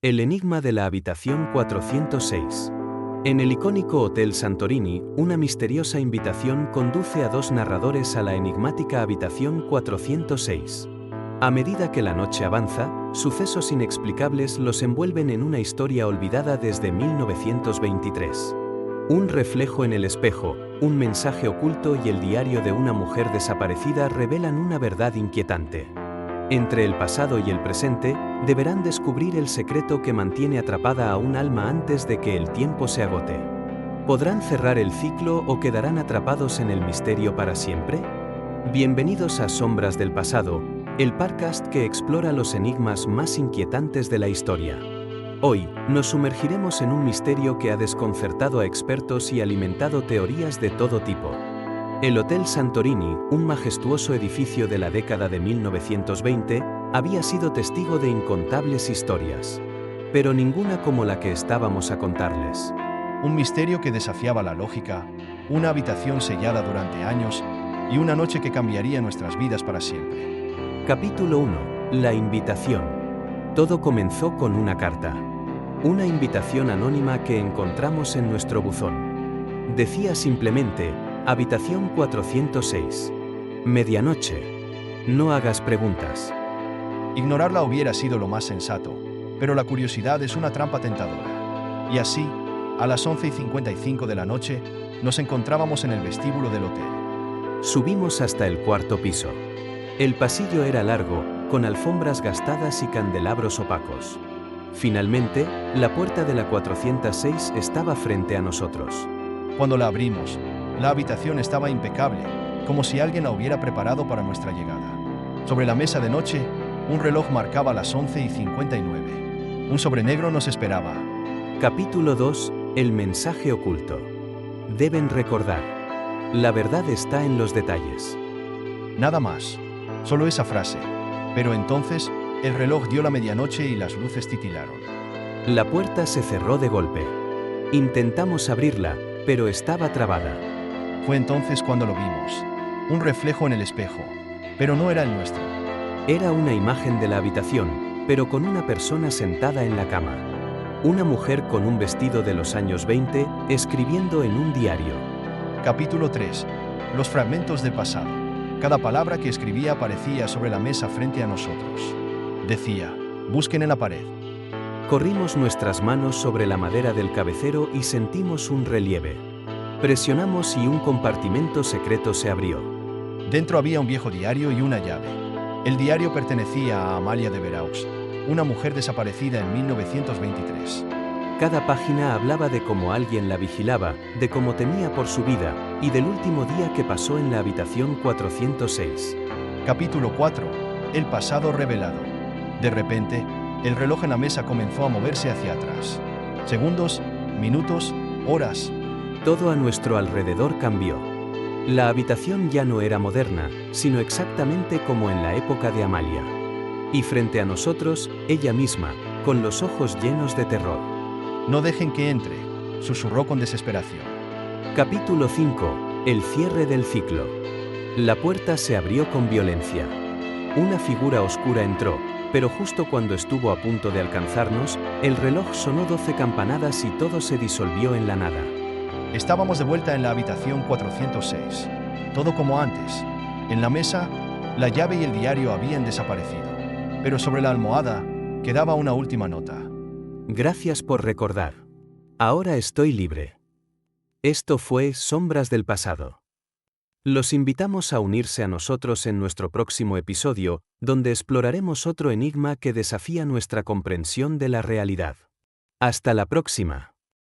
El enigma de la habitación 406. En el icónico Hotel Santorini, una misteriosa invitación conduce a dos narradores a la enigmática habitación 406. A medida que la noche avanza, sucesos inexplicables los envuelven en una historia olvidada desde 1923. Un reflejo en el espejo, un mensaje oculto y el diario de una mujer desaparecida revelan una verdad inquietante. Entre el pasado y el presente, deberán descubrir el secreto que mantiene atrapada a un alma antes de que el tiempo se agote. ¿Podrán cerrar el ciclo o quedarán atrapados en el misterio para siempre? Bienvenidos a Sombras del Pasado, el podcast que explora los enigmas más inquietantes de la historia. Hoy, nos sumergiremos en un misterio que ha desconcertado a expertos y alimentado teorías de todo tipo. El Hotel Santorini, un majestuoso edificio de la década de 1920, había sido testigo de incontables historias. Pero ninguna como la que estábamos a contarles. Un misterio que desafiaba la lógica, una habitación sellada durante años y una noche que cambiaría nuestras vidas para siempre. Capítulo 1. La invitación. Todo comenzó con una carta. Una invitación anónima que encontramos en nuestro buzón. Decía simplemente: Habitación 406. Medianoche. No hagas preguntas. Ignorarla hubiera sido lo más sensato, pero la curiosidad es una trampa tentadora. Y así, a las 11:55 de la noche, nos encontrábamos en el vestíbulo del hotel. Subimos hasta el cuarto piso. El pasillo era largo, con alfombras gastadas y candelabros opacos. Finalmente, la puerta de la 406 estaba frente a nosotros. Cuando la abrimos, la habitación estaba impecable, como si alguien la hubiera preparado para nuestra llegada. Sobre la mesa de noche, un reloj marcaba las 11:59. Un sobre negro nos esperaba. Capítulo 2. El mensaje oculto. Deben recordar. La verdad está en los detalles. Nada más. Solo esa frase. Pero entonces, el reloj dio la medianoche y las luces titilaron. La puerta se cerró de golpe. Intentamos abrirla, pero estaba trabada. Fue entonces cuando lo vimos. Un reflejo en el espejo. Pero no era el nuestro. Era una imagen de la habitación, pero con una persona sentada en la cama. Una mujer con un vestido de los años 20, escribiendo en un diario. Capítulo 3. Los fragmentos del pasado. Cada palabra que escribía aparecía sobre la mesa frente a nosotros. Decía: busquen en la pared. Corrimos nuestras manos sobre la madera del cabecero y sentimos un relieve. Presionamos y un compartimento secreto se abrió. Dentro había un viejo diario y una llave. El diario pertenecía a Amalia de Veraux, una mujer desaparecida en 1923. Cada página hablaba de cómo alguien la vigilaba, de cómo temía por su vida, y del último día que pasó en la habitación 406. Capítulo 4. El pasado revelado. De repente, el reloj en la mesa comenzó a moverse hacia atrás. Segundos, minutos, horas. Todo a nuestro alrededor cambió. La habitación ya no era moderna, sino exactamente como en la época de Amalia. Y frente a nosotros, ella misma, con los ojos llenos de terror. No dejen que entre, susurró con desesperación. Capítulo 5. El cierre del ciclo. La puerta se abrió con violencia. Una figura oscura entró, pero justo cuando estuvo a punto de alcanzarnos, el reloj sonó 12 campanadas y todo se disolvió en la nada. Estábamos de vuelta en la habitación 406. Todo como antes. En la mesa, la llave y el diario habían desaparecido. Pero sobre la almohada, quedaba una última nota. Gracias por recordar. Ahora estoy libre. Esto fue Sombras del Pasado. Los invitamos a unirse a nosotros en nuestro próximo episodio, donde exploraremos otro enigma que desafía nuestra comprensión de la realidad. Hasta la próxima.